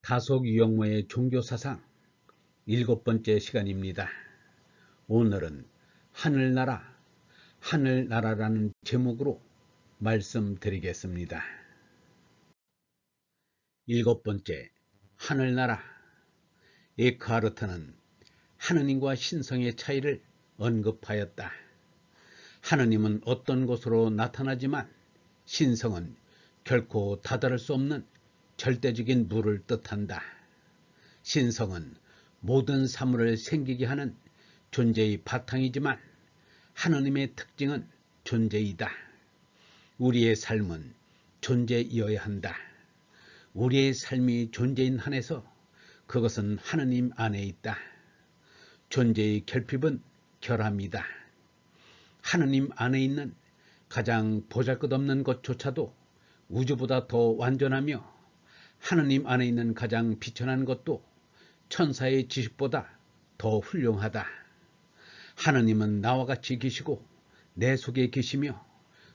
다속 유영모의 종교사상 7번째 시간입니다. 오늘은 하늘나라, 하늘나라라는 제목으로 말씀드리겠습니다. 7번째, 하늘나라. 에크하르트는 하느님과 신성의 차이를 언급하였다. 하느님은 어떤 곳으로 나타나지만 신성은 결코 다다를 수 없는 절대적인 물을 뜻한다. 신성은 모든 사물을 생기게 하는 존재의 바탕이지만 하느님의 특징은 존재이다. 우리의 삶은 존재이어야 한다. 우리의 삶이 존재인 한에서 그것은 하느님 안에 있다. 존재의 결핍은 결함이다. 하느님 안에 있는 가장 보잘것없는 것조차도 우주보다 더 완전하며 하느님 안에 있는 가장 비천한 것도 천사의 지식보다 더 훌륭하다. 하느님은 나와 같이 계시고 내 속에 계시며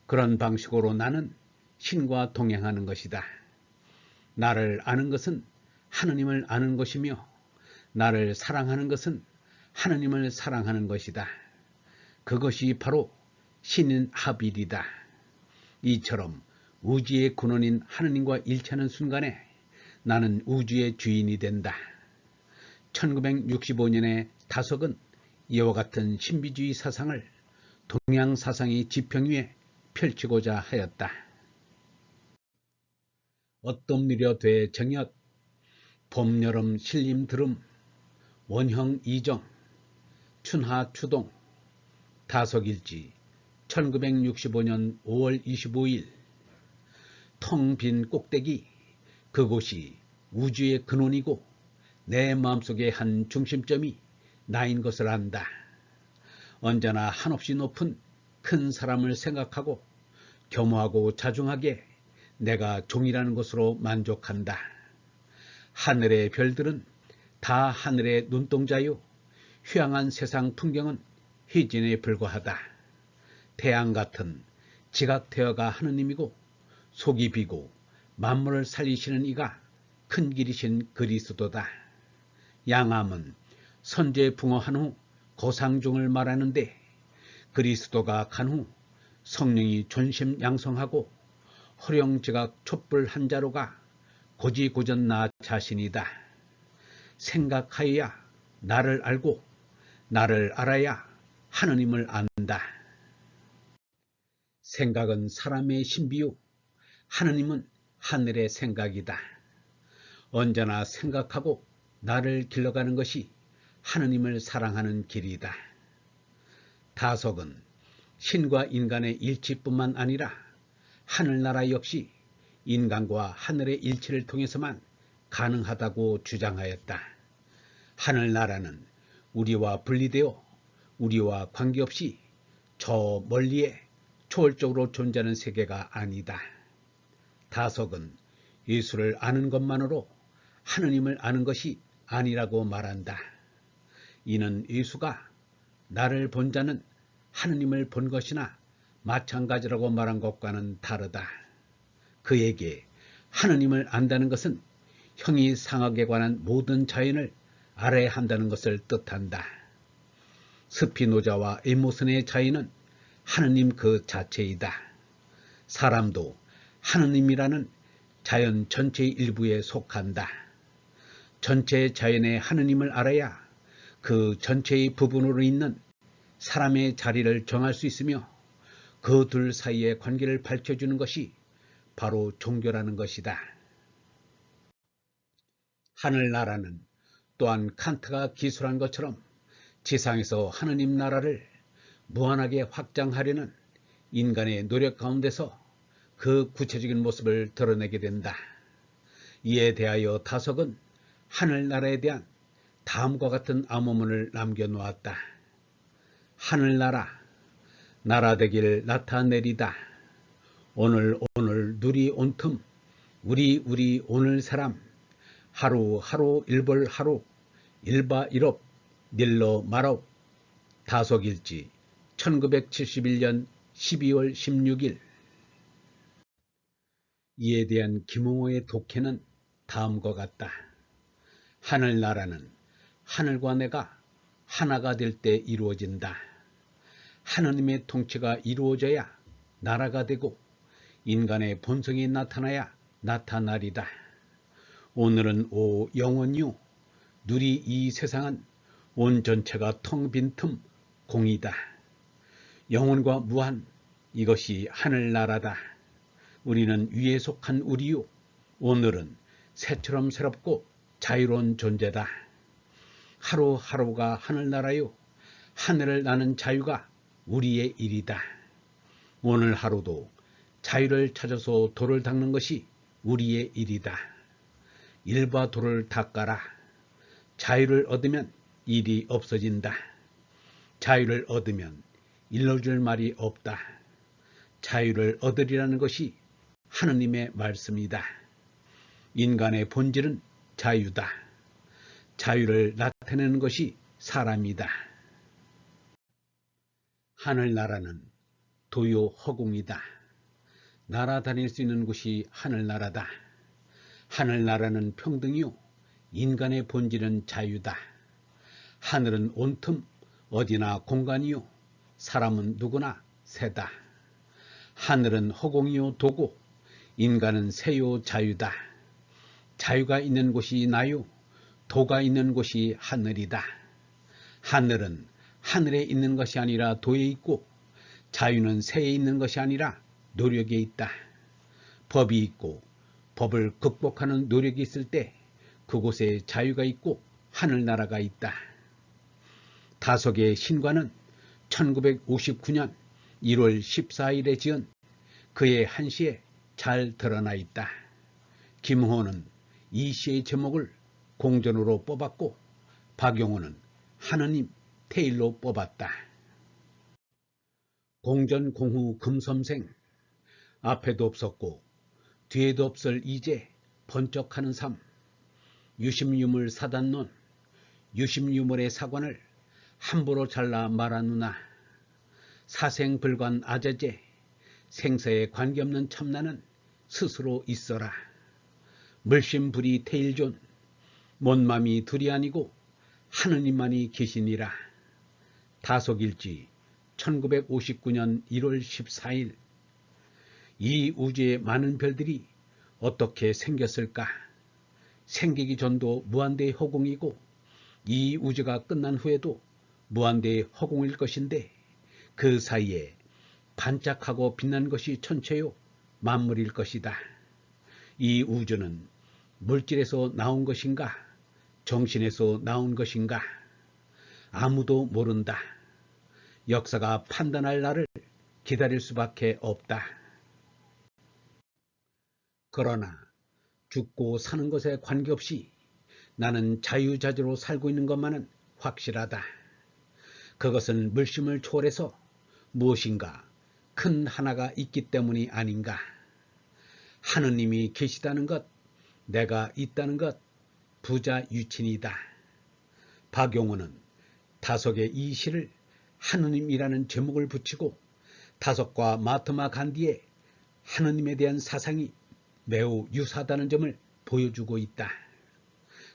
그런 방식으로 나는 신과 동행하는 것이다. 나를 아는 것은 하느님을 아는 것이며 나를 사랑하는 것은 하느님을 사랑하는 것이다. 그것이 바로 신인 합일이다. 이처럼 우주의 근원인 하느님과 일치하는 순간에 나는 우주의 주인이 된다. 1965년에 다석은 이와 같은 신비주의 사상을 동양 사상의 지평 위에 펼치고자 하였다. 어떤 느려 돼 정엽, 봄, 여름, 신림, 드름, 원형, 이정, 춘하, 추동, 다석일지 1965년 5월 25일 텅 빈 꼭대기, 그곳이 우주의 근원이고 내 마음속의 한 중심점이 나인 것을 안다. 언제나 한없이 높은 큰 사람을 생각하고 겸허하고 자중하게 내가 종이라는 것으로 만족한다. 하늘의 별들은 다 하늘의 눈동자요. 휴양한 세상 풍경은 희진에 불과하다. 태양 같은 지각태어가 하느님이고 속이 비고 만물을 살리시는 이가 큰 길이신 그리스도다. 양암은 선제 붕어한 후 고상중을 말하는데 그리스도가 간 후 성령이 존심양성하고 호령지각 촛불 한자로가 고지고전 나 자신이다. 생각하여야 나를 알고 나를 알아야 하느님을 안다. 생각은 사람의 신비요 하느님은 하늘의 생각이다. 언제나 생각하고 나를 길러가는 것이 하느님을 사랑하는 길이다. 다석은 신과 인간의 일치뿐만 아니라 하늘나라 역시 인간과 하늘의 일치를 통해서만 가능하다고 주장하였다. 하늘나라는 우리와 분리되어 우리와 관계없이 저 멀리에 초월적으로 존재하는 세계가 아니다. 다석은 예수를 아는 것만으로 하느님을 아는 것이 아니라고 말한다. 이는 예수가 나를 본 자는 하느님을 본 것이나 마찬가지라고 말한 것과는 다르다. 그에게 하느님을 안다는 것은 형이 상학에 관한 모든 자연을 알아야 한다는 것을 뜻한다. 스피노자와 에모슨의 자연은 하느님 그 자체이다. 사람도 하느님이라는 자연 전체의 일부에 속한다. 전체 자연의 하느님을 알아야 그 전체의 부분으로 있는 사람의 자리를 정할 수 있으며 그 둘 사이의 관계를 밝혀주는 것이 바로 종교라는 것이다. 하늘나라는 또한 칸트가 기술한 것처럼 지상에서 하느님 나라를 무한하게 확장하려는 인간의 노력 가운데서 그 구체적인 모습을 드러내게 된다. 이에 대하여 다석은 하늘나라에 대한 다음과 같은 암호문을 남겨놓았다. 하늘나라, 나라 되길 나타내리다. 오늘 누리 온틈, 우리 오늘 사람, 하루 일벌 하루, 일바 일업, 닐러 말업. 다석일지 1971년 12월 16일. 이에 대한 김홍호의 독해는 다음과 같다. 하늘나라는 하늘과 내가 하나가 될 때 이루어진다. 하느님의 통치가 이루어져야 나라가 되고 인간의 본성이 나타나야 나타나리다. 오늘은 오 영혼이요 누리 이 세상은 온 전체가 텅 빈 틈 공이다. 영혼과 무한 이것이 하늘나라다. 우리는 위에 속한 우리요 오늘은 새처럼 새롭고 자유로운 존재다. 하루하루가 하늘나라요 하늘을 나는 자유가 우리의 일이다. 오늘 하루도 자유를 찾아서 돌을 닦는 것이 우리의 일이다. 일과 돌을 닦아라. 자유를 얻으면 일이 없어진다. 자유를 얻으면 일러줄 말이 없다. 자유를 얻으리라는 것이 하느님의 말씀이다. 인간의 본질은 자유다. 자유를 나타내는 것이 사람이다. 하늘나라는 도요 허공이다. 날아다닐 수 있는 곳이 하늘나라다. 하늘나라는 평등이요 인간의 본질은 자유다. 하늘은 온틈 어디나 공간이요 사람은 누구나 새다. 하늘은 허공이요 도고 인간은 새요 자유다. 자유가 있는 곳이 나요 도가 있는 곳이 하늘이다. 하늘은 하늘에 있는 것이 아니라 도에 있고 자유는 새에 있는 것이 아니라 노력에 있다. 법이 있고 법을 극복하는 노력이 있을 때 그곳에 자유가 있고 하늘나라가 있다. 다속의 신과는 1959년 1월 14일에 지은 그의 한 시에 잘 드러나 있다. 김호는 이 시의 제목을 공전으로 뽑았고 박용호는 하느님 태일로 뽑았다. 공전 공후 금섬생 앞에도 없었고 뒤에도 없을 이제 번쩍하는 삶 유심유물 사단론 유심유물의 사관을 함부로 잘라 말하누나 사생불관 아재제 생사에 관계없는 참나는 스스로 있어라. 물심불이 태일존 못맘이 둘이 아니고 하느님만이 계시니라. 다속일지 1959년 1월 14일 이 우주의 많은 별들이 어떻게 생겼을까? 생기기 전도 무한대의 허공이고 이 우주가 끝난 후에도 무한대의 허공일 것인데 그 사이에 반짝하고 빛난 것이 천체요 만물일 것이다. 이 우주는 물질에서 나온 것인가 정신에서 나온 것인가 아무도 모른다. 역사가 판단할 날을 기다릴 수밖에 없다. 그러나 죽고 사는 것에 관계없이 나는 자유자재로 살고 있는 것만은 확실하다. 그것은 물심을 초월해서 무엇인가 큰 하나가 있기 때문이 아닌가. 하느님이 계시다는 것, 내가 있다는 것, 부자유친이다. 박용호는 다속의 이 시를 하느님이라는 제목을 붙이고 다속과 마하트마 간디의 하느님에 대한 사상이 매우 유사하다는 점을 보여주고 있다.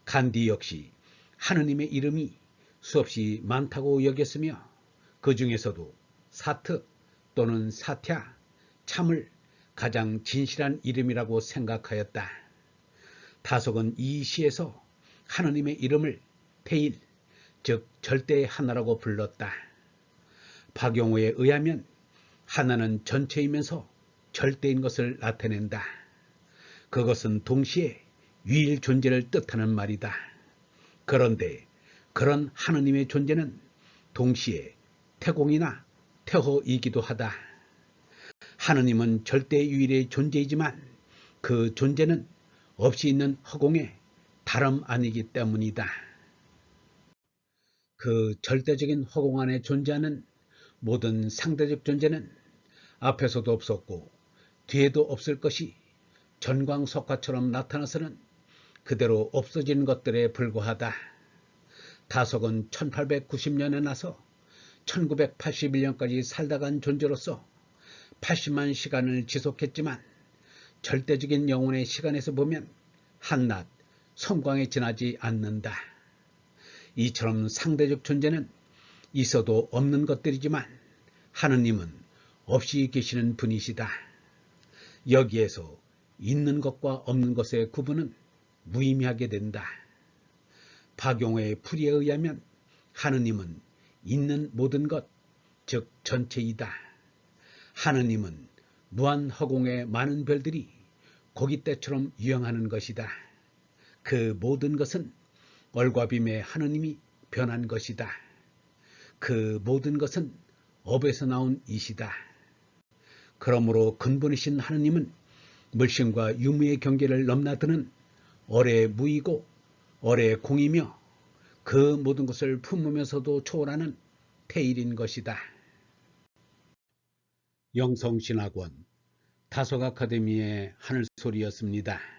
간디 역시 하느님의 이름이 수없이 많다고 여겼으며 그 중에서도 사트 또는 사թ야, 참을 가장 진실한 이름이라고 생각하였다. 다속은 이 시에서 하느님의 이름을 태일, 즉 절대의 하나라고 불렀다. 박용호에 의하면 하나는 전체이면서 절대인 것을 나타낸다. 그것은 동시에 유일 존재를 뜻하는 말이다. 그런데 그런 하느님의 존재는 동시에 태공이나 태허이기도 하다. 하느님은 절대유일의 존재이지만 그 존재는 없이 있는 허공의 다름 아니기 때문이다. 그 절대적인 허공 안에 존재하는 모든 상대적 존재는 앞에서도 없었고 뒤에도 없을 것이 전광석화처럼 나타나서는 그대로 없어지는 것들에 불과하다. 다속은 1890년에 나서 1981년까지 살다 간 존재로서 80만 시간을 지속했지만 절대적인 영혼의 시간에서 보면 한낱 성광에 지나지 않는다. 이처럼 상대적 존재는 있어도 없는 것들이지만 하느님은 없이 계시는 분이시다. 여기에서 있는 것과 없는 것의 구분은 무의미하게 된다. 박용호의 풀이에 의하면 하느님은 있는 모든 것, 즉 전체이다. 하느님은 무한 허공의 많은 별들이 고깃대처럼 유영하는 것이다. 그 모든 것은 얼과 빔의 하느님이 변한 것이다. 그 모든 것은 업에서 나온 이시다. 그러므로 근본이신 하느님은 물심과 유무의 경계를 넘나드는 얼의 무이고 얼의 공이며 그 모든 것을 품으면서도 초월하는 태일인 것이다. 영성신학원 다속아카데미의 하늘소리였습니다.